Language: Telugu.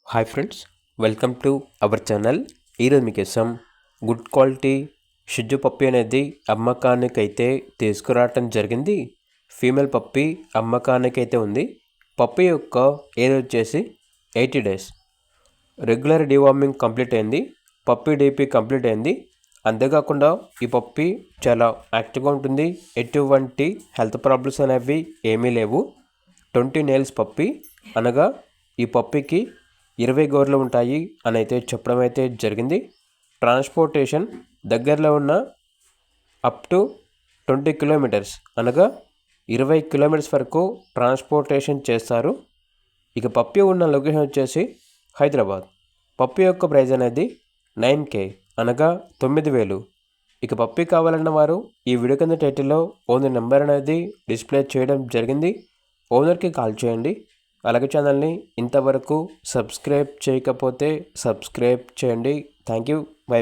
Hi friends, welcome to our channel. ఈరోజు మీకోసం గుడ్ క్వాలిటీ షిజ్జు పప్పి అనేది అమ్మకానికైతే తీసుకురావటం జరిగింది. ఫీమేల్ పప్పి అమ్మకానికైతే ఉంది. పప్పి యొక్క ఏజ్ వచ్చేసి 80 డేస్. రెగ్యులర్ డివార్మింగ్ కంప్లీట్ అయింది. పప్పి డీపీ కంప్లీట్ అయింది. అంతేకాకుండా ఈ పప్పి చాలా యాక్టివ్గా ఉంటుంది. ఎటువంటి హెల్త్ ప్రాబ్లమ్స్ అనేవి ఏమీ లేవు. 20 నేల్స్ పప్పి అనగా ఈ పప్పికి 20 గోర్లు ఉంటాయి అని అయితే చెప్పడం అయితే జరిగింది. ట్రాన్స్పోర్టేషన్ దగ్గరలో ఉన్న అప్ టు 20 కిలోమీటర్స్ అనగా 20 కిలోమీటర్స్ వరకు ట్రాన్స్పోర్టేషన్ చేస్తారు. ఇక పప్పి ఉన్న లొకేషన్ వచ్చేసి హైదరాబాద్. పప్పి యొక్క ప్రైస్ అనేది 9K అనగా 9,000. ఇక పప్పి కావాలన్న వారు ఈ వీడియో కింద టైటిల్లో ఓనర్ నెంబర్ అనేది డిస్ప్లే చేయడం జరిగింది. ఓనర్కి కాల్ చేయండి. అలాగే ఛానల్ని ఇంతవరకు సబ్స్క్రైబ్ చేయకపోతే సబ్స్క్రైబ్ చేయండి. Thank you. బై.